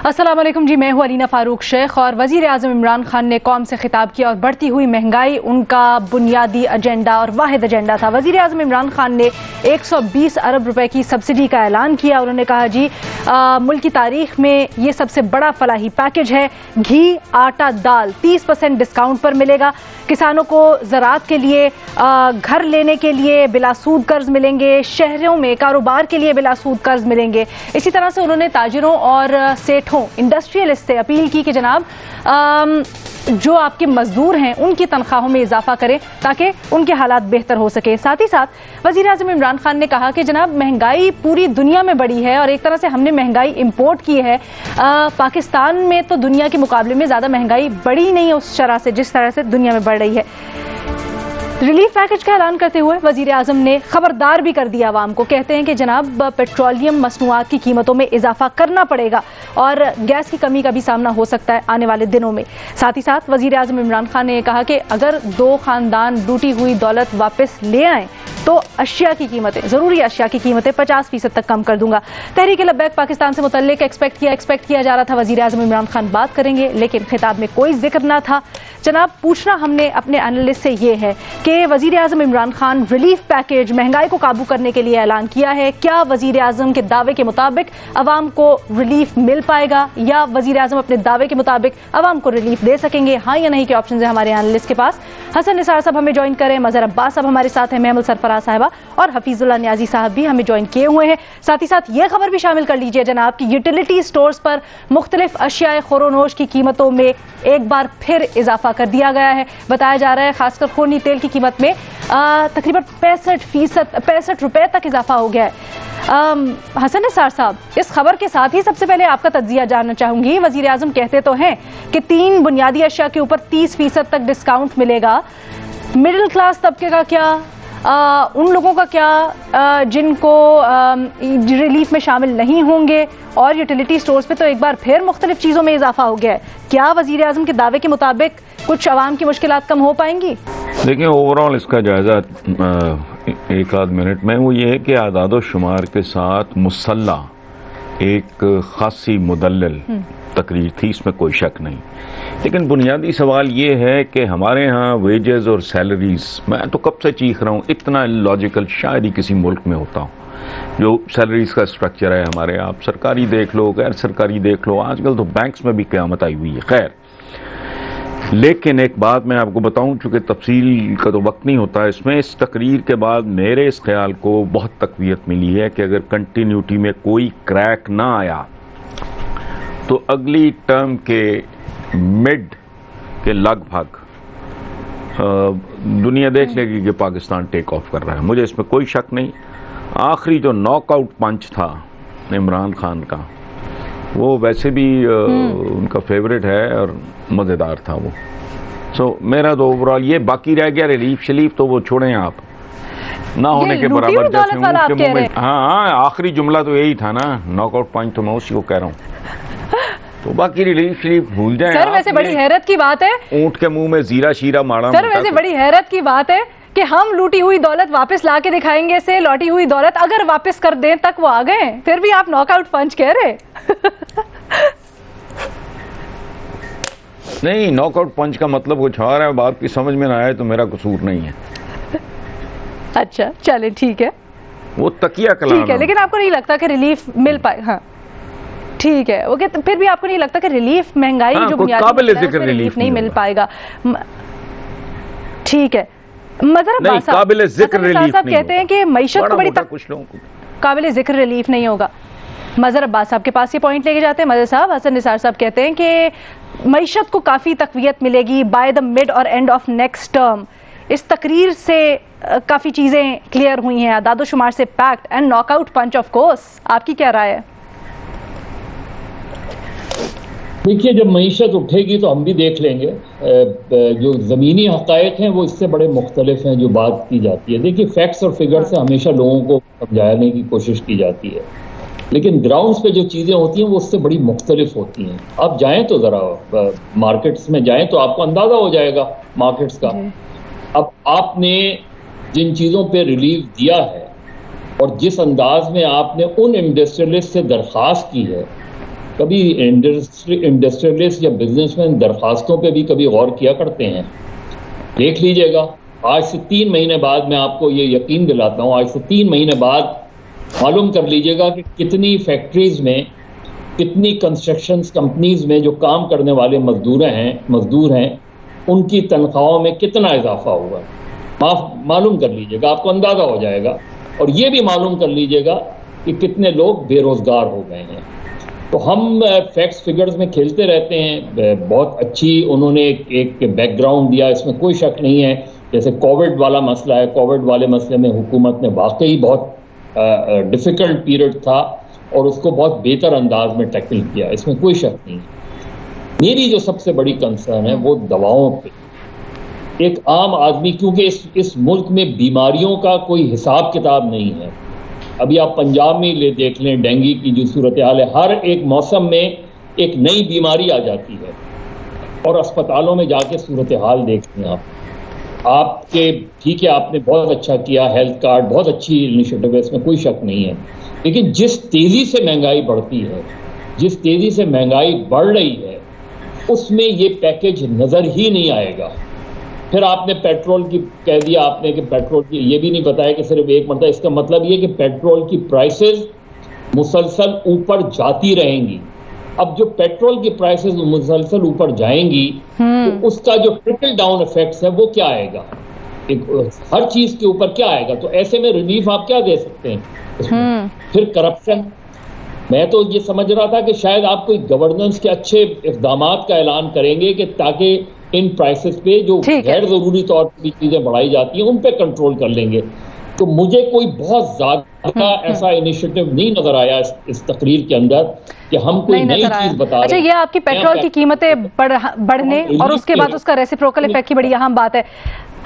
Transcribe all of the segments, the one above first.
अस्सलाम वालेकुम जी, मैं हूँ अलीना फारूक शेख। और वज़ीर आज़म इमरान खान ने कौम से खिताब किया और बढ़ती हुई महंगाई उनका बुनियादी एजेंडा और वाहिद एजेंडा था। वज़ीर आज़म इमरान खान ने 120 अरब रुपए की सब्सिडी का ऐलान किया। उन्होंने कहा जी मुल्क की तारीख में ये सबसे बड़ा फलाही पैकेज है। घी, आटा, दाल 30% डिस्काउंट पर मिलेगा। किसानों को ज़राअत के लिए घर लेने के लिए बिलासूद कर्ज मिलेंगे। शहरों में कारोबार के लिए बिलासूद कर्ज मिलेंगे। इसी तरह से उन्होंने ताजिरों और सेठों, इंडस्ट्रियलिस्ट से अपील की कि जनाब जो आपके मजदूर हैं उनकी तनख्वाहों में इजाफा करें ताकि उनके हालात बेहतर हो सके। साथ ही साथ वज़ीर आज़म इमरान खान ने कहा कि जनाब महंगाई पूरी दुनिया में बढ़ी है और एक तरह से हमने महंगाई इंपोर्ट की है। पाकिस्तान में तो दुनिया के मुकाबले में ज़्यादा महंगाई बढ़ी नहीं है उस शरह से जिस तरह से दुनिया में बढ़ रही है। रिलीफ पैकेज का ऐलान करते हुए वजीर आजम ने खबरदार भी कर दिया आवाम को। कहते हैं कि जनाब पेट्रोलियम मसनूआत की कीमतों में इजाफा करना पड़ेगा और गैस की कमी का भी सामना हो सकता है आने वाले दिनों में। साथ ही साथ वजीर आजम इमरान खान ने कहा कि अगर दो खानदान लूटी हुई दौलत वापस ले आए तो अशिया की कीमतें, जरूरी अशिया की कीमतें 50% तक कम कर दूंगा। तहरीक लब्बैक पाकिस्तान से मुतल्लिक एक्सपेक्ट किया जा रहा था वजीर आजम इमरान खान बात करेंगे, लेकिन खिताब में कोई जिक्र ना था। जनाब पूछना हमने अपने एनालिस्ट से ये है कि वजीर आजम इमरान खान रिलीफ पैकेज महंगाई को काबू करने के लिए ऐलान किया है। क्या वजीर आजम के दावे के मुताबिक अवाम को रिलीफ मिल पाएगा या वजीर आजम अपने दावे के मुताबिक अवाम को रिलीफ दे सकेंगे? हाँ या नहीं के ऑप्शन है हमारे एनालिस्ट के पास। हसन निसार साहब हमें ज्वाइन करें, मजहर अब्बास साहब हमारे साथ हैं, महमूद सरफराज साहबा और हफीजुल्लाह न्याजी साहब भी हमें ज्वाइन किए हुए हैं। साथ ही साथ ये खबर भी शामिल कर लीजिए जनाब कि यूटिलिटी स्टोर्स पर मुख्तलिफ अशियाए खुरोनोश की कीमतों में एक बार फिर इजाफा कर दिया गया है। बताया जा रहा है खासकर खूनी तेल की कीमत में तकरीबन 65 रुपए तक इजाफा हो गया है। हसन निसार साहब, इस खबर के साथ ही सबसे पहले आपका तज्जिया जानना चाहूंगी। वजीर आजम कहते तो हैं कि 3 बुनियादी अशिया के ऊपर 30% तक डिस्काउंट मिलेगा। मिडिल क्लास तबके का क्या, उन लोगों का क्या जिनको रिलीफ में शामिल नहीं होंगे, और यूटिलिटी स्टोर्स पे तो एक बार फिर मुख्तलिफ चीज़ों में इजाफा हो गया है। क्या वजीर आजम के दावे के मुताबिक कुछ आवाम की मुश्किलात कम हो पाएंगी? देखिए, ओवरऑल इसका जायजा एक आध मिनट में वो ये है कि आदाद शुमार के साथ मुसल्ला एक खासी मुदल्लल तकरीर थी, इसमें कोई शक नहीं। लेकिन बुनियादी सवाल ये है कि हमारे यहाँ वेजेस और सैलरीज, मैं तो कब से चीख रहा हूँ, इतना लॉजिकल शायद ही किसी मुल्क में होता हूँ जो सैलरीज का स्ट्रक्चर है हमारे। आप सरकारी देख लो, गैर सरकारी देख लो, आजकल तो बैंक्स में भी क़यामत आई हुई है। खैर, लेकिन एक बात मैं आपको बताऊं, चूंकि तफसील का तो वक्त नहीं होता इसमें, इस तकरीर के बाद मेरे इस ख्याल को बहुत तकवीत मिली है कि अगर कंटिन्यूटी में कोई क्रैक ना आया तो अगली टर्म के मिड के लगभग दुनिया देख लेगी कि पाकिस्तान टेक ऑफ कर रहा है। मुझे इसमें कोई शक नहीं। आखिरी जो नॉकआउट पंच था इमरान खान का, वो वैसे भी उनका फेवरेट है और मज़ेदार था वो। सो मेरा तो ओवरऑल ये, बाकी रह गया रिलीफ शलीफ तो वो छोड़ें आप, ना होने के बराबर जैसे ऊँट के मुंह में। हाँ, आखिरी जुमला तो यही था ना, नॉकआउट पंच, तो मैं उसी को कह रहा हूँ। तो बाकी रिलीफ शलीफ भूल जाए। सर वैसे बड़ी हैरत की बात है, ऊँट के मुंह में जीरा शीरा मारा। सर वैसे बड़ी हैरत की बात है कि हम लूटी हुई दौलत वापस ला के दिखाएंगे से लौटी हुई दौलत अगर वापस कर दें तक वो आ गए, फिर भी आप नॉकआउट पंच कह रहे। नहीं, नॉकआउट पंच का मतलब कुछ और है, बात की समझ में ना आए तो मेरा कसूर नहीं है। अच्छा चले ठीक है, वो तकिया कलाम ठीक है, लेकिन आपको नहीं लगता कि रिलीफ मिल पाए? हाँ ठीक है, ओके, तो फिर भी आपको नहीं लगता कि रिलीफ महंगाई जो बुनियादी रिलीफ नहीं मिल पाएगा? ठीक है, मजहर अब्बास साहब कहते हैं कि मईशत को बड़ी कुछ लोगों को काबिल जिक्र रिलीफ नहीं होगा। मजहर अब्बास साहब के पास ये पॉइंट लेके जाते हैं मजहर साहब। हसन निसार साहब कहते हैं कि मईशत को काफी तकवीत मिलेगी बाय द मिड और एंड ऑफ नेक्स्ट टर्म। इस तकरीर से काफी चीजें क्लियर हुई हैं, आदाद शुमार से pact and knockout punch of course. आपकी क्या राय है? देखिए, जब मईशत उठेगी तो हम भी देख लेंगे। जो ज़मीनी हक़ाइक़ हैं वो इससे बड़े मुख्तलिफ हैं जो बात की जाती है। देखिए, फैक्ट्स और फिगर से हमेशा लोगों को समझाने की कोशिश की जाती है, लेकिन ग्राउंड्स पे जो चीज़ें होती हैं वो उससे बड़ी मुख्तलिफ होती हैं। आप जाएं तो ज़रा मार्केट्स में जाएं तो आपको अंदाज़ा हो जाएगा मार्केट्स का। अब आपने जिन चीज़ों पे रिलीफ दिया है और जिस अंदाज में आपने उन इंडस्ट्रियलिस्ट से दरख्वास्त की है, कभी इंडस्ट्रियलिस्ट या बिजनेसमैन दरखास्तों पे भी कभी गौर किया करते हैं? देख लीजिएगा, आज से 3 महीने बाद, मैं आपको ये यकीन दिलाता हूँ, आज से 3 महीने बाद मालूम कर लीजिएगा कि कितनी फैक्ट्रीज में, कितनी कंस्ट्रक्शन कंपनीज में जो काम करने वाले मजदूर हैं उनकी तनख्वाहों में कितना इजाफा हुआ, मालूम कर लीजिएगा, आपको अंदाजा हो जाएगा। और ये भी मालूम कर लीजिएगा कि कितने लोग बेरोजगार हो गए हैं। तो हम फैक्ट्स फिगर्स में खेलते रहते हैं। बहुत अच्छी उन्होंने एक बैकग्राउंड दिया, इसमें कोई शक नहीं है। जैसे कोविड वाला मसला है, कोविड वाले मसले में हुकूमत ने वाकई बहुत डिफिकल्ट पीरियड था और उसको बहुत बेहतर अंदाज में टैकल किया, इसमें कोई शक नहीं है। मेरी जो सबसे बड़ी कंसर्न है वो दवाओं पे। एक आम आदमी, क्योंकि इस मुल्क में बीमारियों का कोई हिसाब किताब नहीं है। अभी आप पंजाब में ले देख लें, डेंगू की जो सूरत हाल है, हर एक मौसम में एक नई बीमारी आ जाती है और अस्पतालों में जाके सूरत हाल देखते हैं आपके। ठीक है, आपने बहुत अच्छा किया, हेल्थ कार्ड बहुत अच्छी इनिशिएटिव है, इसमें कोई शक नहीं है। लेकिन जिस तेजी से महंगाई बढ़ती है, जिस तेजी से महंगाई बढ़ रही है, उसमें ये पैकेज नजर ही नहीं आएगा। फिर आपने पेट्रोल की कह दिया आपने कि पेट्रोल की, ये भी नहीं बताया कि सिर्फ एक मरतबा। इसका मतलब ये कि पेट्रोल की प्राइसेस मुसलसल ऊपर जाती रहेंगी। अब जो पेट्रोल की प्राइसेस मुसलसल ऊपर जाएंगी तो उसका जो ट्रिकल डाउन इफेक्ट्स है वो क्या आएगा, हर चीज के ऊपर क्या आएगा। तो ऐसे में रिलीफ आप क्या दे सकते हैं? फिर करप्शन। मैं तो ये समझ रहा था कि शायद आप कोई गवर्नेंस के अच्छे इक़दामात का ऐलान करेंगे कि ताकि इन प्राइसेस पे जो गैर जरूरी तौर पर चीजें बढ़ाई जाती हैं उन पे कंट्रोल कर लेंगे। तो मुझे कोई बहुत ज्यादा ऐसा इनिशिएटिव नहीं नजर आया इस तकरीर के अंदर कि हम कोई नई चीज बता रहे हैं। अच्छा, ये आपकी पेट्रोल की कीमतें बढ़ने और उसके बाद उसका रेसिप्रोकल इफेक्ट की बड़ी अहम बात है।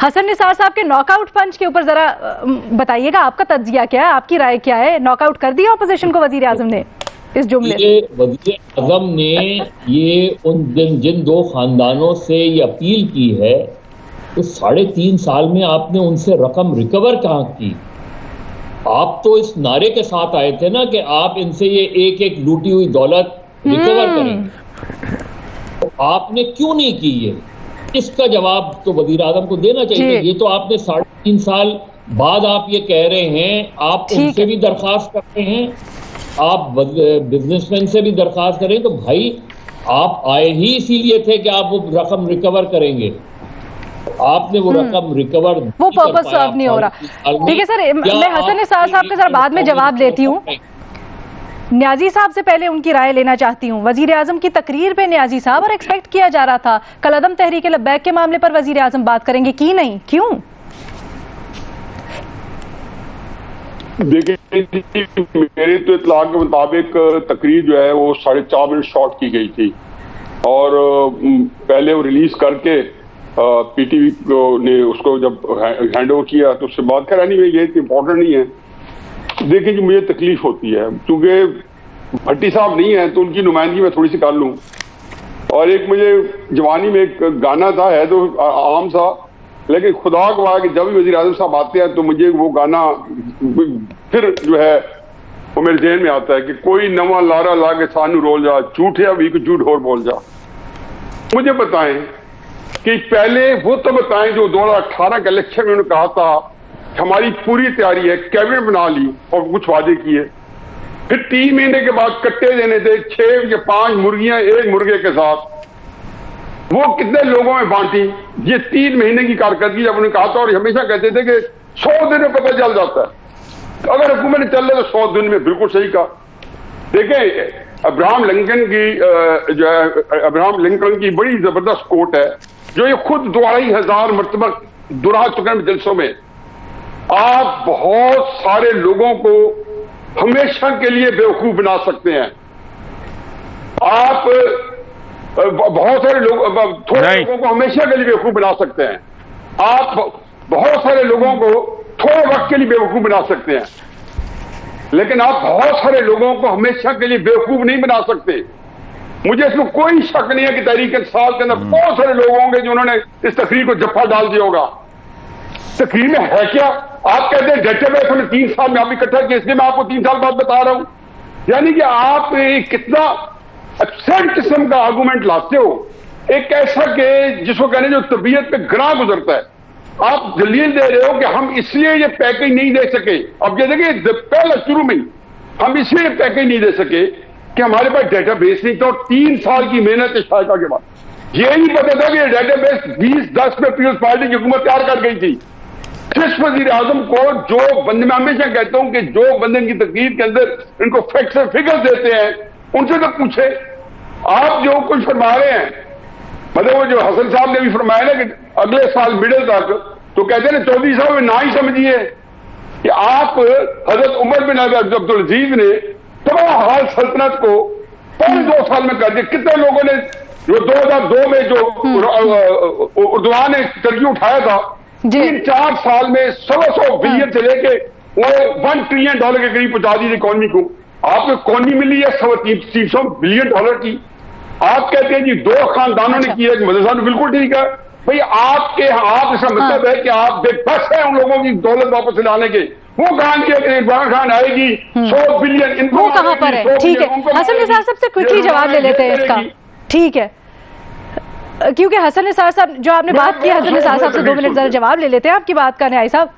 हसन निसार साहब के नॉकआउट पंच के ऊपर जरा बताइएगा, आपका तज्जिया क्या है, आपकी राय क्या है? नॉकआउट कर दिया ऑपोजिशन को वजीर आजम ने इस जुमले? वजीर आजम ने ये उन जिन दो खानदानों से ये अपील की है तो 3.5 साल में आपने उनसे रकम रिकवर कहाँ की? आप तो इस नारे के साथ आए थे ना कि आप इनसे ये एक लूटी हुई दौलत रिकवर करेंगे, तो आपने क्यों नहीं की ये? इसका जवाब तो वजीर आजम को देना चाहिए। ये तो आपने 3.5 साल बाद आप ये कह रहे हैं, आप उनसे भी दरखास्त करते हैं, आप बिजनेसमैन से भी दरखास्त करें। तो भाई आप आए ही इसीलिए थे कि आप वो रकम रिकवर करेंगे, आपने वो रकम रिकवर, वो पर्पस सर्व नहीं हो रहा। ठीक है सर, मैं हसन निसार साहब के जरा बाद में जवाब देती हूँ। न्याजी साहब से पहले उनकी राय लेना चाहती हूँ। वजीर आजम की तकरीर पे न्याजी साहब, और एक्सपेक्ट किया जा रहा था कल अदम तहरीक लब्बैक के मामले पर वजीर आजम बात करेंगे, की नहीं, क्यों? देखिए, मेरे तो इत्तलाक के मुताबिक तकरीर जो है वो 4.5 मिनट शॉर्ट की गई थी और पहले वो रिलीज करके पीटीवी ने उसको जब हैंड ओवर किया तो उससे बात करा नहीं, ये इम्पोर्टेंट नहीं है। देखिए, जो मुझे तकलीफ होती है, क्योंकि भट्टी साहब नहीं है तो उनकी नुमाइंदगी मैं थोड़ी सी कर लूँ। और एक मुझे जवानी में एक गाना था, है तो आम सा, लेकिन खुदा को कि जब भी वज़ीर आज़म साहब आते हैं तो मुझे वो गाना फिर जो है वो मेरे जहन में आता है कि कोई नवा लारा ला के सानू रोल जा, झूठे अभी को झूठ और बोल जा। मुझे बताएं कि पहले वो तो बताएं जो 2018 के इलेक्शन में उन्होंने कहा था हमारी पूरी तैयारी है, कैबिनेट बना ली और कुछ वादे किए। फिर 3 महीने के बाद कट्टे देने थे, 6 या 5 मुर्गियां एक मुर्गे के साथ, वो कितने लोगों में बांटी। ये 3 महीने की कारकर्दगी जब उन्होंने कहा था, और हमेशा कहते थे कि 100 दिन में पता चल जाता है, तो अगर हुकूमत ने चल रहा तो 100 दिन में, बिल्कुल सही कहा। देखें, अब्राहम लिंकन की जो है, अब्राहम लिंकन की बड़ी जबरदस्त कोट है जो ये खुद 2,500 मरतबा दोहरा चुके हैं जलसों में। आप बहुत सारे लोगों को हमेशा के लिए बेवकूफ बना सकते हैं, आप बहुत सारे लोग, थोड़े लोगों को हमेशा के लिए बेवकूफ बना सकते हैं, आप बहुत सारे लोगों को थोड़े वक्त के लिए बेवकूफ बना सकते हैं, लेकिन आप बहुत सारे लोगों को हमेशा के लिए बेवकूफ नहीं बना सकते। मुझे इसमें कोई शक नहीं है कि तहरीक इंसाफ के अंदर बहुत सारे लोग होंगे जो उन्होंने इस तकरीर को जफ्फा डाल दिया होगा। तकरीर में है क्या? आप कहते हैं डेटाबेस हमने 3 साल में आप इकट्ठा किया, इसलिए मैं आपको 3 साल बाद बता रहा हूं। यानी कि आप कितना absurd किस्म का आर्गूमेंट लाते हो, एक ऐसा कि जिसको कहने जो तबीयत पे ग्राह गुजरता है। आप दलील दे रहे हो कि हम इसलिए ये पैकेज नहीं दे सके। अब ये देखिए पहले शुरू में हम इसलिए पैकेज नहीं दे सके कि हमारे पास डेटाबेस नहीं था, और 3 साल की मेहनत इश्ताका के बाद ये नहीं पता था कि डेटाबेस 2010 में पीपल्स पार्टी की हुकूमत तैयार कर गई थी। जिस वजीर आजम को जो बंदे, मैं हमेशा कहता हूं कि जो बंदे की तकरीर के अंदर इनको फैक्ट्स और फिगर्स देते हैं उनसे तो पूछे। आप जो कुछ फरमा रहे हैं, मतलब वो जो हसन साहब ने भी फरमाया ना कि अगले साल मिडिल तक, तो कहते हैं चौधरी साहब ना ही समझिए कि आप हजरत उमर बिन अब्दुल अजीज ने तबाह हाल सल्तनत को 2 साल में कर दिया। कितने लोगों ने जो 2002 में जो उर्दवान ने टर्की उठाया था, 3-4 साल में 100 बिलियन से लेके वो $1 ट्रिलियन के करीब पहुंचा दी इकॉनमी को। आपको इकॉनमी मिली है 300 बिलियन डॉलर की। आप कहते हैं जी 2 खानदानों ने किया, मदरसा में बिल्कुल ठीक है भाई। आप इसका मतलब है कि आप बेबस है उन लोगों की दौलत वापस लाने के। वो कहां किया कि इमरान खान आएगी 100 बिलियन, इनको कहां पर है? ठीक है, हसन निसार साहब से क्विकली जवाब ले लेते हैं इसका, ठीक है, क्योंकि हसन निसार साहब जो आपने बात की, हसन निसार साहब से 2 मिनट जरा जवाब ले लेते हैं आपकी बात का। न्याय साहब,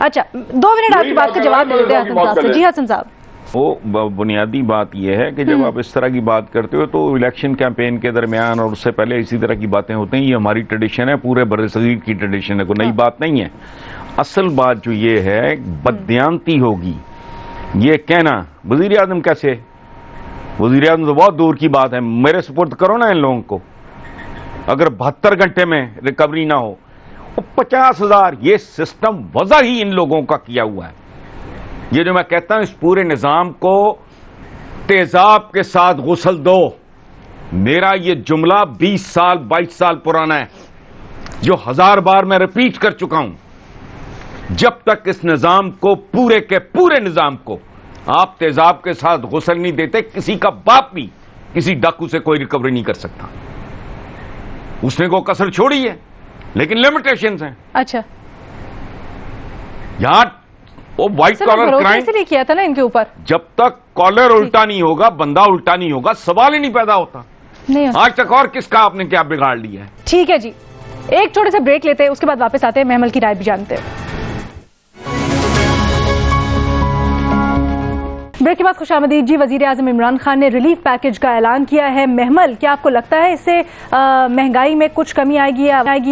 अच्छा 2 मिनट आपकी बात का जवाब ले लेते हैं हसन साहब से। जी हसन साहब, वो बुनियादी बात यह है कि जब आप इस तरह की बात करते हो तो इलेक्शन कैंपेन के दरमियान और उससे पहले इसी तरह की बातें होती हैं। ये हमारी ट्रेडिशन है, पूरे बरसगीर की ट्रेडिशन है, कोई नई बात नहीं है। असल बात जो ये है, बददियानती होगी ये कहना वजीर आजम कैसे, वजीर आजम तो बहुत दूर की बात है, मेरे सुपुर्द करो ना इन लोगों को। अगर 72 घंटे में रिकवरी ना हो, 50,000, ये सिस्टम वजह ही इन लोगों का किया हुआ है। ये जो मैं कहता हूं, इस पूरे निजाम को तेजाब के साथ गुसल दो, मेरा ये जुमला 20 साल 22 साल पुराना है, जो 1000 बार मैं रिपीट कर चुका हूं। जब तक इस निजाम को, पूरे के पूरे निजाम को आप तेजाब के साथ गुसल नहीं देते, किसी का बाप भी किसी डाकू से कोई रिकवरी नहीं कर सकता। उसने को कसर छोड़ी है, लेकिन लिमिटेशंस हैं। अच्छा, यहां वो व्हाइट कॉलर क्राइम इसलिए किया था ना इनके ऊपर। जब तक कॉलर उल्टा नहीं होगा, बंदा उल्टा नहीं होगा, सवाल ही नहीं पैदा होता। नहीं आज तक और किसका आपने क्या बिगाड़ लिया है। ठीक है जी, एक छोटे से ब्रेक लेते हैं, उसके बाद वापस आते हैं, महमल की राय भी जानते हैं। ब्रेक के बाद खुशामदीद जी। वजीर आजम इमरान खान ने रिलीफ पैकेज का ऐलान किया है। महमल, क्या आपको लगता है इससे महंगाई में कुछ कमी आएगी,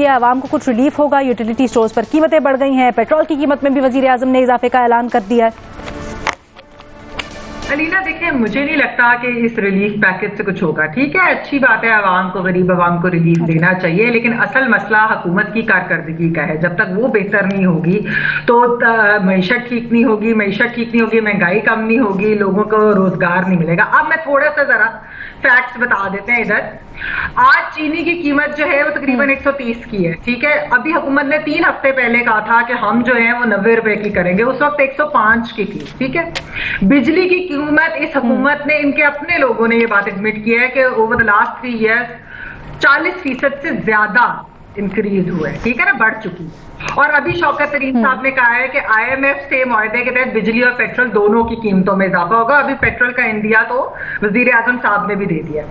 आवाम को कुछ रिलीफ होगा? यूटिलिटी स्टोर्स पर कीमतें बढ़ गई हैं, पेट्रोल की कीमत में भी वजीर आजम ने इजाफे का ऐलान कर दिया है। अलीना, देखिए, मुझे नहीं लगता कि इस रिलीफ पैकेज से कुछ होगा। ठीक है, अच्छी बात है, आवाम को, गरीब आवाम को रिलीफ देना चाहिए, लेकिन असल मसला हुकूमत की कारकर्दगी का है। जब तक वो बेहतर नहीं होगी तो मईशत ठीक नहीं होगी, महंगाई कम नहीं होगी, लोगों को रोजगार नहीं मिलेगा। अब मैं थोड़ा सा जरा फैक्ट्स बता देते हैं। इधर आज चीनी की कीमत जो है वो तकरीबन 130 की है। ठीक है, अभी हुकूमत ने 3 हफ्ते पहले कहा था कि हम जो है वो 90 रुपए की करेंगे, उस वक्त 105 की थी। ठीक है, बिजली की कीमत इस हुकूमत ने, इनके अपने लोगों ने ये बात एडमिट की है कि ओवर द लास्ट 3 ईयर्स 40% से ज्यादा इंक्रीज हुआ है। ठीक है ना, बढ़ चुकी। और अभी शौकत तरीन साहब ने कहा है कि IMF से मुआहदे के तहत बिजली और पेट्रोल दोनों की कीमतों में इजाफा होगा। अभी पेट्रोल का इंडिया तो वजीर आजम साहब ने भी दे दिया।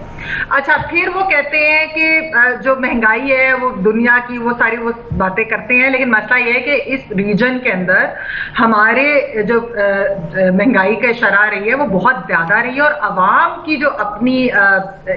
अच्छा, फिर वो कहते हैं कि जो महंगाई है वो दुनिया की, वो सारी वो बातें करते हैं, लेकिन मसला ये है कि इस रीजन के अंदर हमारे जो महंगाई का शरह रही है वो बहुत ज्यादा रही है, और अवाम की जो अपनी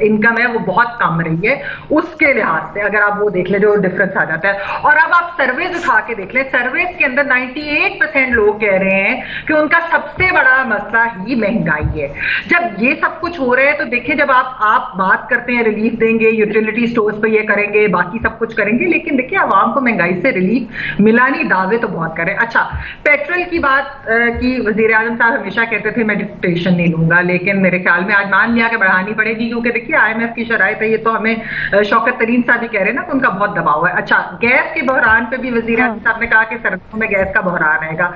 इनकम है वो बहुत कम रही है। उसके लिहाज से अगर आप वो देख ले, जो डिफरेंस आ जाता है। और अब आप सर्वेज उठा के देख ले, सर्वेज के अंदर 98% लोग कह रहे हैं कि उनका सबसे बड़ा मसला ही महंगाई है। जब ये सब कुछ हो रहा है तो देखिए, जब आप बात करते हैं रिलीफ देंगे, यूटिलिटी स्टोर्स पे ये करेंगे, बाकी सब कुछ करेंगे, लेकिन देखिए आवाम को महंगाई से रिलीफ मिला नहीं, दावे तो बहुत करें। अच्छा, पेट्रोल की बात की वजीर आजम साहब हमेशा कहते थे मैं डिक्टेशन नहीं लूंगा, लेकिन मेरे ख्याल में आज मान लिया कि बढ़ानी पड़ेगी, क्योंकि देखिए IMF की शराइत है। ये तो हमें शौकत तरीन साहब भी कह रहे हैं ना कि उनका बहुत दबाव है। अच्छा, गैस के बहरान पे भी वजीर आजम साहब ने कहा कि सर्दियों में गैस का बहरान आएगा।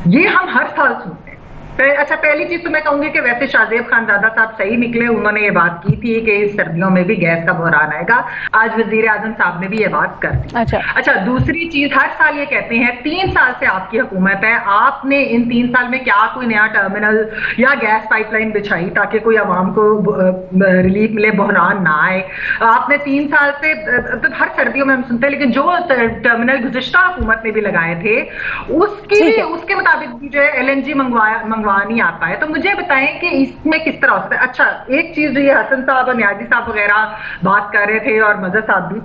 ये हम हर साल सुनते हैं, अच्छा, पहली चीज तो मैं कहूंगी कि वैसे शाहजेब खानजादा साहब सही निकले, उन्होंने ये बात की थी कि इस सर्दियों में भी गैस का बहरान आएगा। आज वजीर आजम साहब ने भी ये बात कर दी। अच्छा, दूसरी चीज, हर साल ये कहते हैं 3 साल से आपकी हुकूमत है, आपने इन 3 साल में क्या कोई नया टर्मिनल या गैस पाइपलाइन बिछाई ताकि कोई आवाम को रिलीफ मिले, बहरान ना आए? आपने 3 साल से हर सर्दियों में हम सुनते हैं, लेकिन जो टर्मिनल गुज़िश्ता हुकूमत ने भी लगाए थे उसके मुताबिक भी जो है LNG मंगवा नहीं आता है। तो मुझे बताएं कि इसमें किस तरह हो सकता है। अच्छा, एक चीज ये हसन साहब और न्याजी साहब वगैरह बात कर रहे थे और मजहर साहब भी,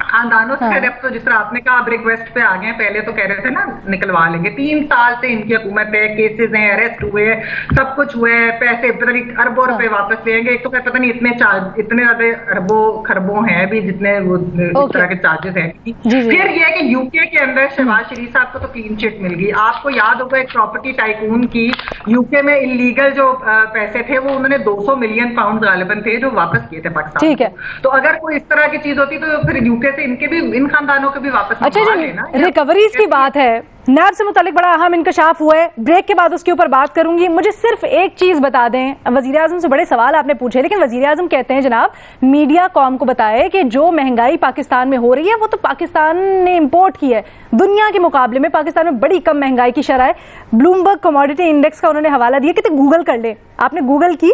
खानदानों से खैर अब तो जिस तरह आपने कहा अब रिक्वेस्ट पे आ गए, पहले तो कह रहे थे ना निकलवा लेंगे। 3 साल से इनकी हुकूमत है, केसेस हैं, अरेस्ट हुए, सब कुछ हुए, पैसे पता नहीं अरबों रुपए वापस लेंगे। एक तो पता नहीं इतने ज्यादा अरबों खरबों हैं भी जितने वो इस तरह के चार्जेस हैं। फिर ये है कि यूके के अंदर शहबाज शरीफ साहब को तो क्लीन चिट मिल गई। आपको याद होगा एक प्रॉपर्टी टाइकून की यूके में इलीगल जो पैसे थे वो उन्होंने 200 मिलियन पाउंड गालिबन थे जो वापस किए थे पाकिस्तान को। तो अगर कोई इस तरह की चीज होती तो फिर यूके से इनके भी, इन खानदानों के भी वापस। अच्छा जी, रिकवरीज की बात है, नैब से मुतालिक बड़ा अहम इंकशाफ हुआ है, ब्रेक के बाद उसके ऊपर बात करूंगी। मुझे सिर्फ एक चीज बता दें, वजीर आजम से बड़े सवाल आपने पूछे, लेकिन वजीर आजम कहते हैं जनाब मीडिया कौम को बताए कि जो महंगाई पाकिस्तान में हो रही है वो तो पाकिस्तान ने इंपोर्ट की है, दुनिया के मुकाबले में पाकिस्तान में बड़ी कम महंगाई की शरह है। ब्लूमबर्ग कमोडिटी इंडेक्स का उन्होंने हवाला दिया कि गूगल कर ले। आपने गूगल की?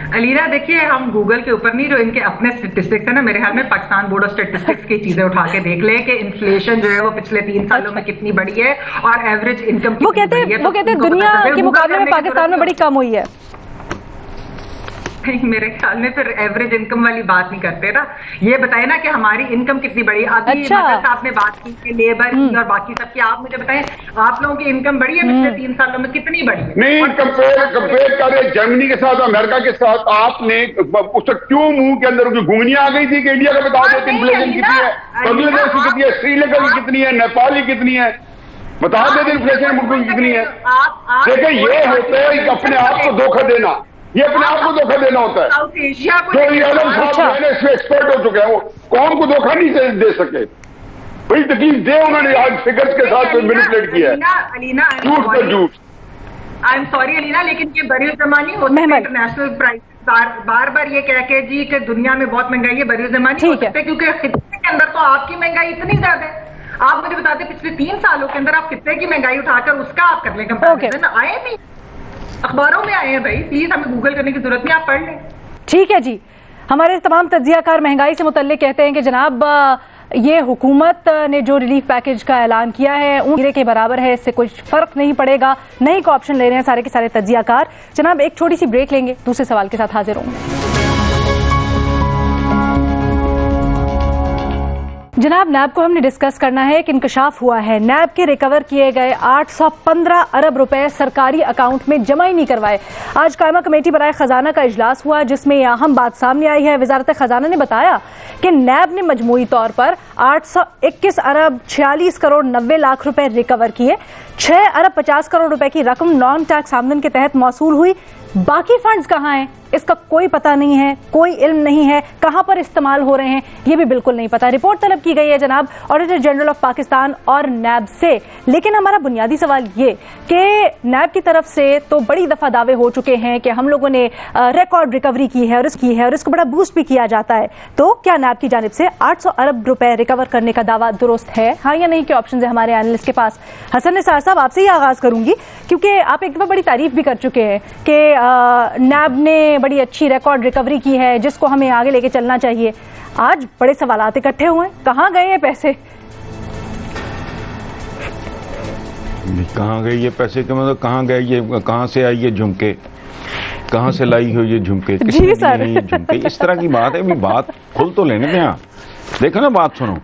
अलीना देखिए, हम गूगल के ऊपर नहीं, जो इनके अपने स्टेटिस्टिक्स है ना, मेरे ख्याल में पाकिस्तान बोर्ड ऑफ स्टेटिस्टिक्स की चीजें उठा के देख ले कि इन्फ्लेशन जो है वो पिछले 3 सालों में कितनी बढ़ी है और एवरेज इनकम वो कहते हैं दुनिया के मुकाबले में पाकिस्तान में बड़ी कम हुई है। मेरे ख्याल में फिर एवरेज इनकम वाली बात नहीं करते ना, ये बताए ना कि हमारी इनकम कितनी बढ़ी। अभी मजहर साहब ने बात की कि लेबर की और बाकी सबकी, आप मुझे बताएं आप लोगों की इनकम बढ़ी है पिछले 3 सालों में, कितनी बढ़ी है? नहीं, कंपेयर करें जर्मनी के साथ, अमेरिका के साथ, आपने उससे क्यों मुंह के अंदर घुंगनियां आ गई थी कि इंडिया का बता देते इन्फ्लेशन कितनी है, बांग्लादेश की कितनी है, श्रीलंका की कितनी है, नेपाल की कितनी है, बता देते इन्फ्लेशन मुल्क की कितनी है। देखिए, ये होता है अपने आप को धोखा देना, ये अपने आप को धोखा देना होता है। साउथ एशिया को जो आलम साहब इसमें एक्सपर्ट हो चुके हैं, वो कौम को धोखा नहीं दे सके। बड़ी तकलीफ दे उन्होंने आज फिगर्स के साथ मैनिपुलेट किया है, झूठ पर झूठ। आई एम सॉरी अलीना, लेकिन ये बरी जमानी होती है इंटरनेशनल प्राइस बार बार ये कह के जी कि दुनिया में बहुत महंगाई है, बरी जमानी हो सकते, क्योंकि खित्ते के अंदर तो आपकी महंगाई इतनी ज्यादा है। आप मुझे बताते पिछले 3 सालों के अंदर आप खित्ते की महंगाई उठाकर उसका आप कर लें कंपैरिजन, आए नहीं, अखबारों में आए हैं भाई, प्लीज हमें गूगल करने की जरूरत नहीं, आप पढ़ लें। ठीक है जी। हमारे तमाम तज्जियाकार महंगाई से मुतल्लिक कहते हैं कि जनाब ये हुकूमत ने जो रिलीफ पैकेज का ऐलान किया है ऊँचे के बराबर है, इससे कोई फर्क नहीं पड़ेगा, नहीं को ऑप्शन ले रहे हैं सारे के सारे तज्जियाकार। जनाब एक छोटी सी ब्रेक लेंगे, दूसरे सवाल के साथ हाजिर होंगे। जनाब नैब को हमने डिस्कस करना है, एक इंकशाफ हुआ है, नैब के रिकवर किए गए 815 अरब रुपए सरकारी अकाउंट में जमा ही नहीं करवाए। आज कायमा कमेटी बराए खजाना का इजलास हुआ जिसमें यह अहम बात सामने आई है। वजारत खजाना ने बताया कि नैब ने मजमूई तौर पर 821 अरब 46 करोड़ 90 लाख रुपए रिकवर किए। 6 अरब 50 करोड़ रुपए की रकम नॉन टैक्स आमदन के तहत मौसूल हुई। बाकी फंड्स कहाँ हैं इसका कोई पता नहीं है, कोई इल्म नहीं है, कहां पर इस्तेमाल हो रहे हैं ये भी बिल्कुल नहीं पता। रिपोर्ट तलब की गई है जनाब ऑडिटर जनरल ऑफ पाकिस्तान और नैब से, लेकिन हमारा बुनियादी सवाल ये कि नैब की तरफ से तो बड़ी दफा दावे हो चुके हैं कि हम लोगों ने रिकॉर्ड रिकवरी की है और इसको बड़ा बूस्ट भी किया जाता है, तो क्या नैब की जानिब से 800 अरब रुपए रिकवर करने का दावा दुरुस्त है, हाँ या नहीं के ऑप्शन है हमारे एनालिस्ट के पास। हसन निसार साहब आपसे ही आगाज करूंगी क्योंकि आप एक दफा बड़ी तारीफ भी कर चुके हैं कि नैब ने बड़ी अच्छी रिकॉर्ड रिकवरी की है जिसको हमें आगे लेके चलना चाहिए। आज बड़े सवालात इकट्ठे हुए, कहां गए ये पैसे? कहां गए ये पैसे के मतलब कहां गए ये, कहां से आई ये झुमके, कहां से लाई हो ये झुमके, जी सर ये झुमके, इस तरह की बात है। अभी बात खुल तो लेने दें, यहाँ देखो ना, बात सुनो।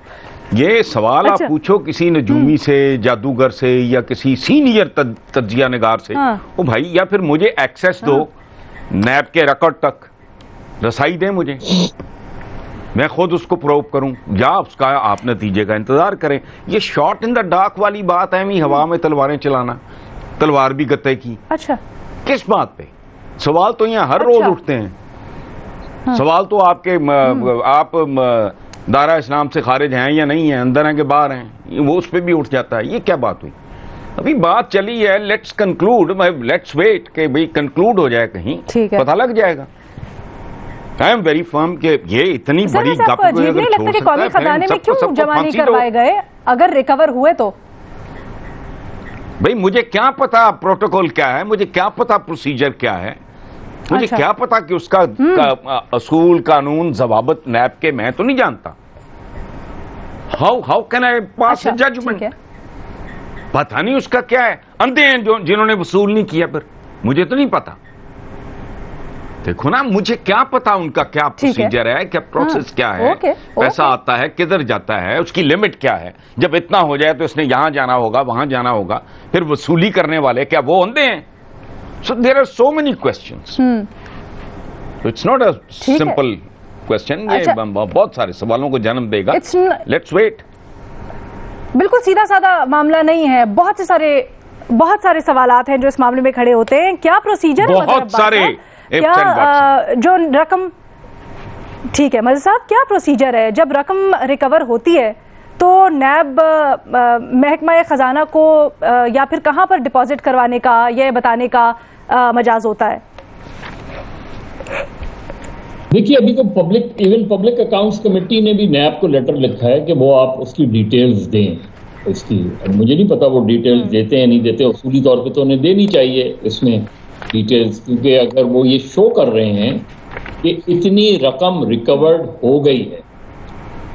ये सवाल आप पूछो किसी नजूमी से, जादूगर से या किसी सीनियर तज्जिया निगार से, ओ भाई, या फिर मुझे एक्सेस दो नैब के रिकॉर्ड तक, रसाई दें मुझे, मैं खुद उसको प्रूव करूं, या उसका आप नतीजे का इंतजार करें। ये शॉट इन द डार्क वाली बात है, हवा में तलवारें चलाना, तलवार भी गत्ते की। अच्छा, किस बात पे? सवाल तो यहाँ हर रोज उठते हैं। सवाल तो आपके आप दायरा इस्लाम से खारिज हैं या नहीं है, अंदर हैं कि बाहर हैं, वो उस पर भी उठ जाता है। ये क्या बात हुई? अभी बात चली है, लेट्स कंक्लूड, लेट्स वेट कि भाई कंक्लूड हो जाए कहीं, पता लग जाएगा। आई एम वेरी फर्म कि ये इतनी बड़ी गप अजीब नहीं लगता कि कौमी खजाने में क्यों जमा नहीं करवाए गए अगर रिकवर हुए तो? भाई मुझे क्या पता प्रोटोकॉल क्या है, मुझे क्या पता प्रोसीजर क्या है, मुझे क्या पता कि उसका असूल कानून जवाबत नैब के मैं तो नहीं जानता। How can I pass a judgement? पता नहीं उसका क्या है। अंधे हैं जो जिन्होंने वसूल नहीं किया, फिर मुझे तो नहीं पता। देखो ना, मुझे क्या पता उनका क्या प्रोसीजर है, क्या प्रोसेस क्या है, पैसा आता है किधर जाता है, उसकी लिमिट क्या है। जब इतना हो जाए तो इसने यहां जाना होगा, वहां जाना होगा, फिर वसूली करने वाले क्या वो अंधे हैं? So there are so many questions, it's not a simple question. ये बहुत सारे सवालों को जन्म देगा। Let's wait. बिल्कुल सीधा साधा मामला नहीं है, बहुत सारे सवालात हैं जो इस मामले में खड़े होते हैं। क्या प्रोसीजर है? बहुत सारे। क्या जो रकम, ठीक है मज़ीद साहब, क्या प्रोसीजर है जब रकम रिकवर होती है तो नैब महकमा खजाना को या फिर कहां पर डिपॉजिट करवाने का, यह बताने का मजाज होता है? देखिए, अभी तो पब्लिक अकाउंट्स कमेटी ने भी नैब को लेटर लिखा है कि वो आप उसकी डिटेल्स दें उसकी। मुझे नहीं पता वो डिटेल्स देते हैं नहीं देते, उसूली तौर पे तो उन्हें देनी चाहिए इसमें डिटेल्स, क्योंकि अगर वो ये शो कर रहे हैं कि इतनी रकम रिकवर्ड हो गई है,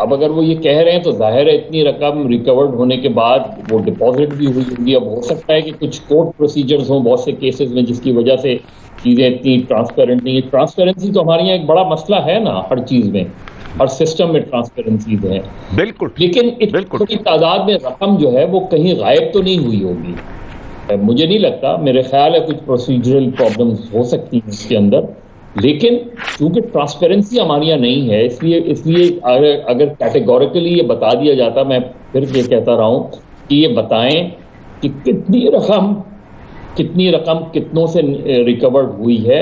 अब अगर वो ये कह रहे हैं तो जाहिर है इतनी रकम रिकवर्ड होने के बाद वो डिपॉजिट भी हुई होगी। अब हो सकता है कि कुछ कोर्ट प्रोसीजर्स हों बहुत से केसेस में जिसकी वजह से चीजें इतनी ट्रांसपेरेंट नहीं है। ट्रांसपेरेंसी तो हमारे यहाँ एक बड़ा मसला है ना, हर चीज में, हर सिस्टम में ट्रांसपेरेंसी है बिल्कुल, लेकिन इतनी छोटी तादाद में रकम जो है वो कहीं गायब तो नहीं हुई होगी, मुझे नहीं लगता। मेरे ख्याल है कुछ प्रोसीजरल प्रॉब्लम्स हो सकती हैं इसके अंदर, लेकिन क्योंकि ट्रांसपेरेंसी हमारे यहाँ नहीं है, इसलिए अगर कैटेगोरिकली ये बता दिया जाता, मैं फिर ये कहता रहा हूँ कि ये बताएं कि कितनी रकम कितनों से रिकवर्ड हुई है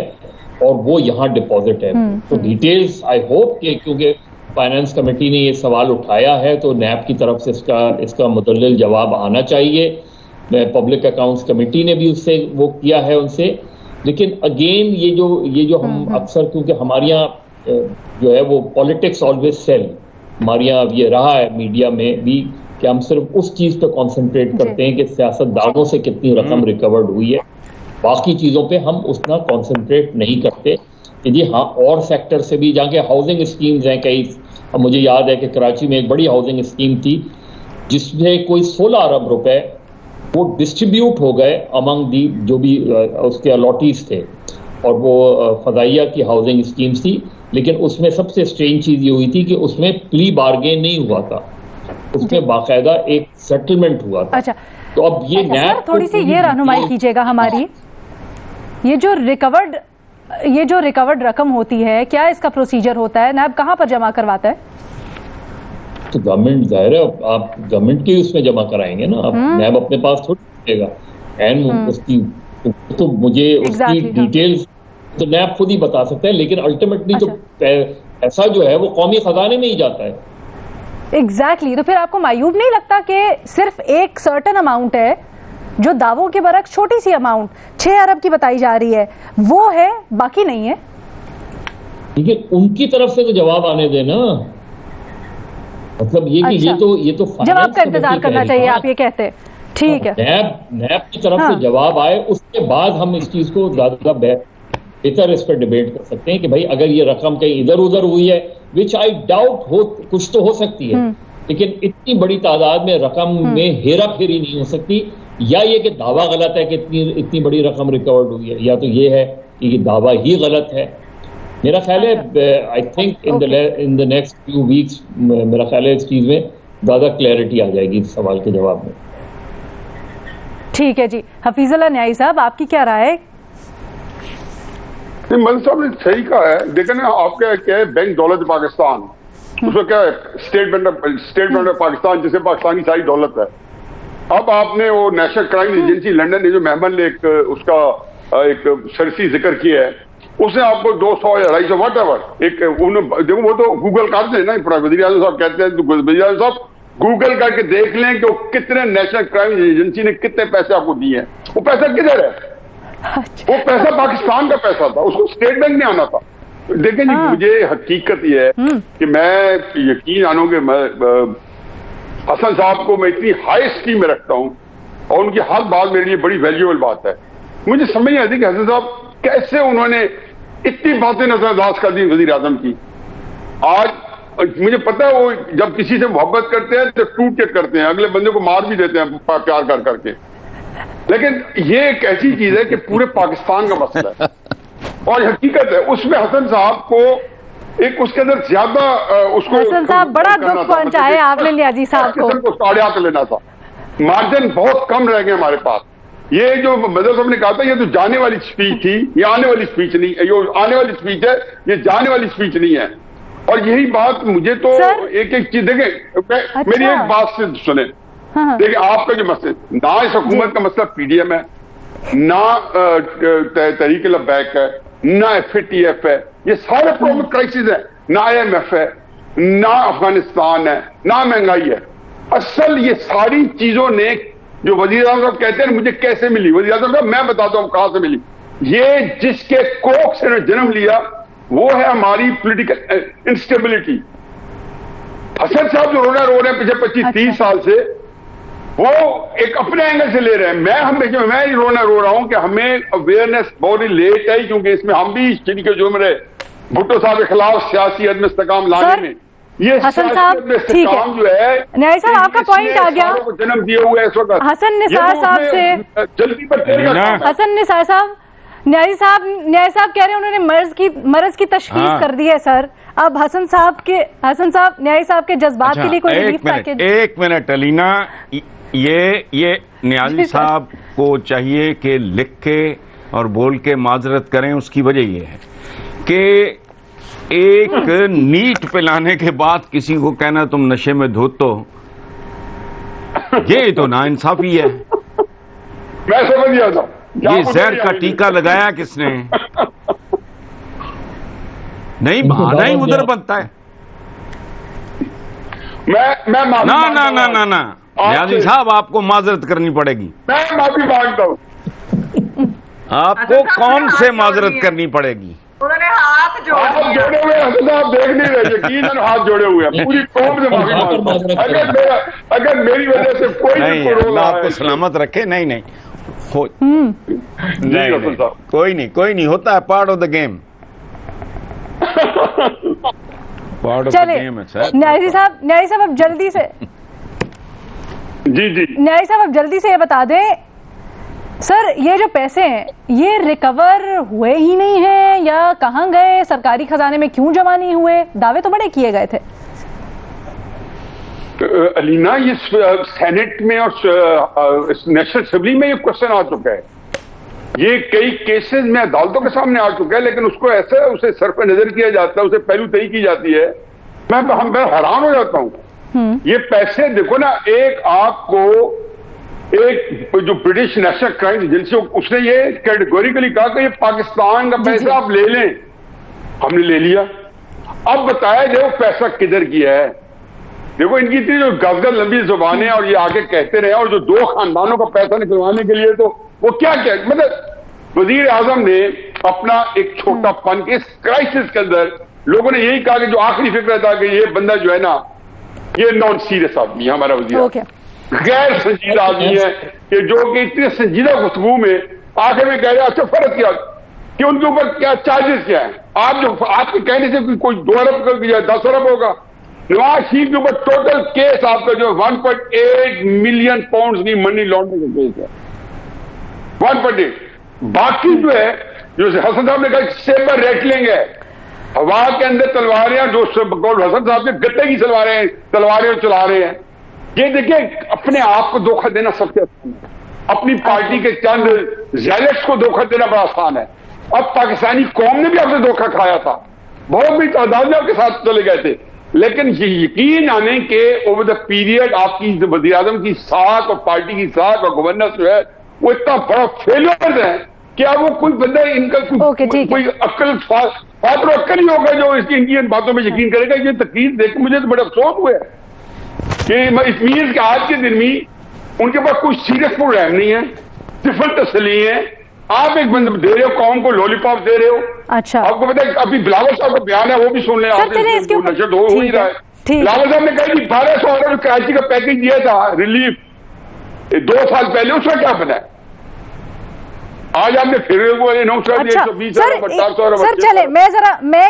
और वो यहाँ डिपॉजिट है। तो डिटेल्स आई होप कि, क्योंकि फाइनेंस कमेटी ने ये सवाल उठाया है तो नैब की तरफ से इसका मुदल्लिल जवाब आना चाहिए। पब्लिक अकाउंट्स कमेटी ने भी उससे वो किया है उनसे। लेकिन अगेन ये जो हम अक्सर, क्योंकि हमारे यहाँ जो है वो पॉलिटिक्स ऑलवेज सेल, हमारे यहाँ ये रहा है मीडिया में भी कि हम सिर्फ उस चीज पे कंसंट्रेट करते हैं कि सियासतदानों से कितनी रकम रिकवर्ड हुई है, बाकी चीजों पे हम उतना कंसंट्रेट नहीं करते कि जी हाँ और सेक्टर से भी, जहाँ के हाउसिंग स्कीम्स हैं कई। अब मुझे याद है कि कराची में एक बड़ी हाउसिंग स्कीम थी जिसमें कोई 16 अरब रुपए वो डिस्ट्रीब्यूट हो गए अमंग दी जो भी उसके अलॉटीज थे, और वो फजाइया की हाउसिंग स्कीम्स थी। लेकिन उसमें सबसे स्ट्रेंज चीज ये हुई थी कि उसमें प्ली बार्गेन नहीं हुआ था, उसमें बाकायदा एक सेटलमेंट हुआ था। अच्छा, तो अब ये नैब थोड़ी सी ये रहनुमाई कीजिएगा हमारी, ये जो रिकवर्ड रकम होती है, क्या इसका प्रोसीजर होता है? नैब कहाँ पर जमा करवाता है? तो गवर्नमेंट, जाहिर है आप गवर्नमेंट के उसमें जमा कराएंगे ना, आप नैब अपने पास थोड़ी देगा एंड उसकी तो मुझे उसकी डिटेल्स तो नैब खुद ही बता सकता है, लेकिन अल्टीमेटली तो पैसा जो है वो कौमी खजाने में ही जाता है। एग्जैक्टली। तो फिर आपको मायूब नहीं लगता कि सिर्फ एक सर्टेन अमाउंट है जो दावों के बरक्स छोटी सी अमाउंट 6 अरब की बताई जा रही है वो है, बाकी नहीं है? लेकिन उनकी तरफ से तो जवाब आने देना, मतलब ये कि ये तो जवाब का इंतजार करना चाहिए, आप ये कहते हैं। ठीक है, नैब की तरफ से जवाब आए उसके बाद हम इस चीज को ज्यादा बेहतर इस पर डिबेट कर सकते हैं कि भाई अगर ये रकम कहीं इधर उधर हुई है, विच आई डाउट हो, कुछ तो हो सकती है, लेकिन इतनी बड़ी तादाद में रकम में हेरा फेरी नहीं हो सकती, या ये कि दावा गलत है कि इतनी बड़ी रकम रिकवर्ड हुई है, या तो ये है कि दावा ही गलत है। मेरा ख्याल है I think in the next few weeks मेरा ख्याल है इस चीज में ज्यादा क्लैरिटी आ जाएगी इस सवाल के जवाब में। ठीक है जी, हफीजुल्लाह न्याई साहब आपकी क्या राय है? मलिक साहब ने सही कहा है। देखें ना, आपका क्या है, बैंक दौलत पाकिस्तान, उसमें क्या है, स्टेट बैंक ऑफ पाकिस्तान, जिसे पाकिस्तान की सारी दौलत है। अब आपने वो नेशनल क्राइम एजेंसी लंदन ने जो मेहमान ने उसका एक सरसी जिक्र किया है, उसने आपको 200 या 250 वट एवर एक देखो, वो तो गूगल करते हैं ना, वज़ीर आज़म साहब कहते हैं, तो वज़ीर आज़म साहब गूगल करके देख लें कि वो कितने नेशनल क्राइम एजेंसी ने कितने पैसे आपको दिए हैं। वो पैसा किधर है? वो पैसा पाकिस्तान का पैसा था, उसको स्टेट बैंक में आना था। देखें जी, मुझे हकीकत ये है कि मैं यकीन मानोगे, मैं हसन साहब को मैं इतनी हाई स्टीम में रखता हूं और उनकी हर बात मेरे लिए बड़ी वैल्यूएबल बात है। मुझे समझ नहीं आती कि हसन साहब कैसे उन्होंने इतनी बातें नजरअंदाज कर दी वजीर आजम की। आज मुझे पता है वो जब किसी से मोहब्बत करते हैं तो टूट के करते हैं, अगले बंदे को मार भी देते हैं प्यार कर करके, लेकिन ये एक ऐसी चीज है कि पूरे पाकिस्तान का मसला है और हकीकत है उसमें हसन साहब को एक उसके अंदर ज्यादा उसको हसन साहब बड़ा दुख पहुंचा है आपने न्याजी साहब को साढ़े लेना था। मार्जिन बहुत कम रह गए हमारे पास। ये जो मदर साहब ने कहा था ये तो जाने वाली स्पीच थी, ये आने वाली स्पीच नहीं, ये आने वाली स्पीच है, ये जाने वाली स्पीच नहीं है। और यही बात मुझे तो एक एक चीज देखें, मेरी एक बात से सुने। देखिए आपका जो मसला, ना इस हुकूमत का मसला पीडीएम है, ना तहरीक लब्बैक है, ना FATF है, ये सारे प्रॉब्लम क्राइसिस है, ना IMF है, ना अफगानिस्तान है, ना महंगाई है। असल ये सारी चीजों ने जो वजीर आज़म साहब कहते हैं मुझे कैसे मिली, वजीर आज़म साहब मैं बताता हूं कहां से मिली। ये जिसके कोख से जन्म लिया वो है हमारी पॉलिटिकल इंस्टेबिलिटी। हसन साहब जो रो रहे हैं पिछले 25-30 साल से, वो एक अपने एंगल से ले रहे हैं। मैं हमेशा मैं ही रो रहा हूं कि हमें अवेयरनेस बहुत ही लेट है, क्योंकि इसमें हम भी शरीक जुर्म रहे भुट्टो साहब के खिलाफ सियासी अदम इस्तेकाम लाने में। ये हसन साहब ठीक है, जो है न्याय साहब आपका पॉइंट आ गया। जन्म दिए हुए इस वक्त हसन निसार साहब से जल्दी पर हसन निसार साहब, न्याय साहब कह रहे हैं उन्होंने मर्ज की तशखीस कर दी है सर। अब हसन साहब न्याय साहब के जज्बात के लिए कोई रिलीफ पैकेज। एक मिनट अलीना, ये न्याजी साहब को चाहिए कि लिख के और बोल के माजरत करें। उसकी वजह यह है कि एक नीट पिलाने के बाद किसी को कहना तुम नशे में धोतो, ये तो नाइंसाफी है। मैं समझ गया था, ये जहर का टीका लगाया किसने? नहीं बहाना ही उधर बनता है। मैं ना न्याजी साहब आपको माजरत करनी पड़ेगी। मैं माफी मांगता हूँ। आपको कौन से माजरत करनी पड़ेगी? उन्होंने हाथ जोड़े हुए आप देख नहीं रहे, यकीनन हाथ जोड़े हुए हैं। पूरी कौम से माफी मांगता हूं अगर मेरी वजह से कोई नहीं, आपको सलामत रखे। नहीं कोई नहीं होता है, part of the game, part of the game है सर। न्याजी साहब अब जल्दी से जी न्याजी साहब अब जल्दी से ये बता दें सर, ये जो पैसे हैं ये रिकवर हुए ही नहीं हैं या कहां गए, सरकारी खजाने में क्यों जमा नहीं हुए? दावे तो बड़े किए गए थे। अलीना, ये सेनेट में और नेशनल असेंबली में ये क्वेश्चन आ चुका है, ये कई केसेस में अदालतों के सामने आ चुका है, लेकिन उसको ऐसा उसे सर पे नजर किया जाता है, उसे पहलू तय की जाती है। मैं हैरान हो जाता हूं। ये पैसे देखो ना, एक आपको एक जो ब्रिटिश नेशनल क्राइम एजेंसी उसने ये कैटेगोरिकली कहा कि ये पाकिस्तान का पैसा आप ले लें, हमने ले लिया। अब बताया जाए वो पैसा किधर गया है। देखो इनकी इतनी जो गजगज लंबी जुबानें और ये आगे कहते रहे, और जो 2 खानदानों का पैसा निकलवाने के लिए तो वो क्या मतलब वजीर आजम ने अपना एक छोटा पन इस क्राइसिस के अंदर लोगों ने यही कहा कि जो आखिरी फिक्र था कि ये बंदा जो है ना ये नॉन सीरियस आदमी है, हमारा वजीर गैर संजीदा आदमी है कि जो कि इतने संजीदा गुफ्तगू में आखिर में कह रहे हैं अच्छा फर्क क्या कि उनके ऊपर क्या चार्जेस क्या है। आप जो आपके कहने से कोई 2 अरब का 10 अरब होगा। नवाज शरीफ के ऊपर टोटल केस आपका जो 1.8 मिलियन पाउंड की मनी लॉन्ड्रिंग का केस है, 1.8। बाकी जो है जो हसन साहब ने कहा सेबर रेटलिंग है, हवा के अंदर तलवारें जो हसन साहब के गट्टे की तलवारें चला रहे हैं। ये देखिए अपने आप को धोखा देना सबसे आसान है, अपनी पार्टी के चंद जेलेट्स को धोखा देना बड़ा आसान है। अब पाकिस्तानी कौम ने भी आपसे धोखा खाया था, बहुत भी तादाद में आपके साथ चले गए थे, लेकिन ये यकीन आने के ओवर द पीरियड आपकी वज़ीर आज़म की साख और पार्टी की साख और गवर्नेंस जो है वो इतना बड़ा फेलियर है कि अब वो कोई बंदा इनका कोई अक्ल फादर अक्ल ही होगा जो इनकी इन बातों में यकीन करेगा। ये तकरीर देख मुझे तो बड़े अफसोस हुए। कि इट मीन कि आज के दिन में उनके पास कोई सीरियस प्रोग्राम नहीं है, सिर्फ तसली है। आप एक बंद दे रहे हो, कौम को लॉलीपॉप दे रहे हो। अच्छा, आपको पता है अभी बिलावल साहब का बयान है, वो भी सुन लें। नशर हो ही रहा है। बिलावल साहब ने कहा कि 1200 अरब कराची का पैकेज दिया था रिलीफ 2 साल पहले, उसका क्या पता है? आज आपने फिर वो अनाउंस कर दिया 120 अरब 1800 अरब। सर चले, मैं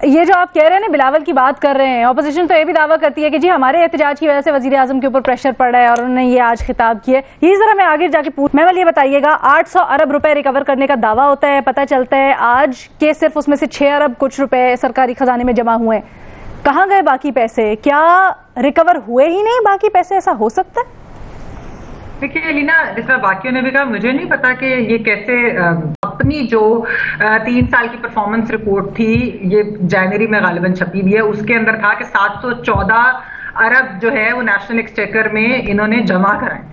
ये जो आप कह रहे हैं ना, बिलावल की बात कर रहे हैं, ऑपोजिशन तो ये भी दावा करती है कि जी हमारे एहतजाज की वजह से वजीर आजम के ऊपर प्रेशर पड़ रहा है और उन्होंने ये आज खिताब किया। ये जरा मैं आगे जाके महमल ये बताइएगा, 800 अरब रुपए रिकवर करने का दावा होता है, पता चलता है आज के सिर्फ उसमें से 6 अरब कुछ रुपए सरकारी खजाने में जमा हुए। कहाँ गए बाकी पैसे? क्या रिकवर हुए ही नहीं बाकी पैसे? ऐसा हो सकता है? देखिए अलीना, जिस तरह बाकियों ने भी कहा, मुझे नहीं पता कि ये कैसे अपनी जो 3 साल की परफॉर्मेंस रिपोर्ट थी, ये जनवरी में गालिबन छपी हुई है, उसके अंदर था कि 714 अरब जो है वो नेशनल एक्सचेकर में इन्होंने जमा कराए,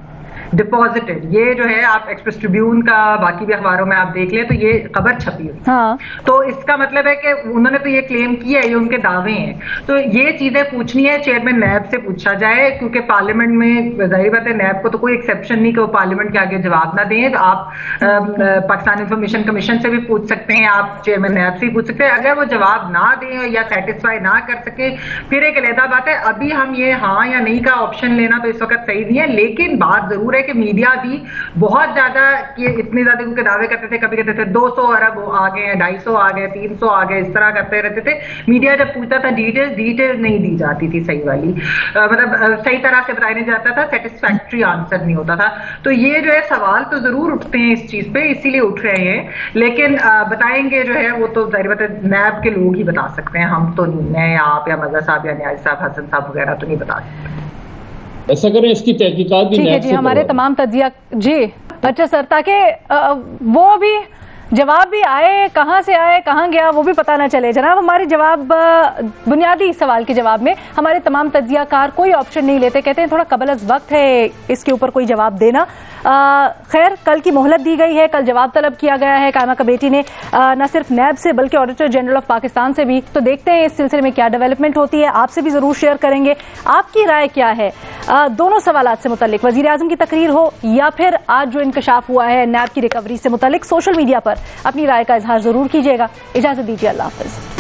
डिपॉजिटेड। ये जो है आप एक्सप्रेस ट्रिब्यून का, बाकी भी अखबारों में आप देख लें तो ये खबर छपी हुई। हाँ। तो इसका मतलब है कि उन्होंने तो ये क्लेम किया है, ये उनके दावे हैं। तो ये चीजें पूछनी है चेयरमैन नैब से पूछा जाए, क्योंकि पार्लियामेंट में जाहिर बात है नैब को तो कोई एक्सेप्शन नहीं कि वो पार्लियामेंट के आगे जवाब ना दें। तो आप पाकिस्तान इंफॉर्मेशन कमीशन से भी पूछ सकते हैं, आप चेयरमैन नैब से भी पूछ सकते हैं। अगर वो जवाब ना दें या सेटिस्फाई ना कर सके, फिर एक अलहदा बात है। अभी हम ये हाँ या नहीं का ऑप्शन लेना तो इस वक्त सही नहीं है, लेकिन बात जरूर कि मीडिया भी बहुत ज्यादा इतने ज्यादा क्योंकि दावे करते थे, कभी कहते थे 200 अरब आ गए, 250 आ गए, 300 आ गए, इस तरह करते रहते थे। मीडिया जब पूछता था डिटेल नहीं दी जाती थी सही वाली, मतलब सही तरह से बताया नहीं जाता था, सेटिस्फैक्ट्री आंसर नहीं होता था। तो ये जो है सवाल तो जरूर उठते हैं इस चीज पे, इसीलिए उठ रहे हैं, लेकिन बताएंगे जो है वो तो जाहिर बात है नैब के लोग ही बता सकते हैं, हम तो नहीं, मैं या आप या मजा साहब या न्याज साहब, हसन साहब वगैरह तो नहीं बता सकते। ऐसा करें, इसकी तहकीकात भी ठीक है जी, हमारे तमाम तजिया जी। अच्छा सर, ताकि वो भी जवाब भी आए, कहाँ से आए कहाँ गया वो भी पता ना चले। जनाब, हमारे जवाब बुनियादी सवाल के जवाब में हमारे तमाम तजियाकार कोई ऑप्शन नहीं लेते, कहते हैं थोड़ा कबल अज़ वक्त है इसके ऊपर कोई जवाब देना। खैर, कल की मोहलत दी गई है, कल जवाब तलब किया गया है कायमा कमेटी ने, न सिर्फ नैब से बल्कि ऑडिटर जनरल ऑफ पाकिस्तान से भी। तो देखते हैं इस सिलसिले में क्या डेवलपमेंट होती है, आपसे भी जरूर शेयर करेंगे। आपकी राय क्या है दोनों सवालात से मुतल्लिक, वजीर आजम की तकरीर हो या फिर आज जो इंकशाफ हुआ है नैब की रिकवरी से मुतल्लिक? सोशल मीडिया पर अपनी राय का इजहार जरूर कीजिएगा। इजाजत दीजिए, अल्लाह हाफिज।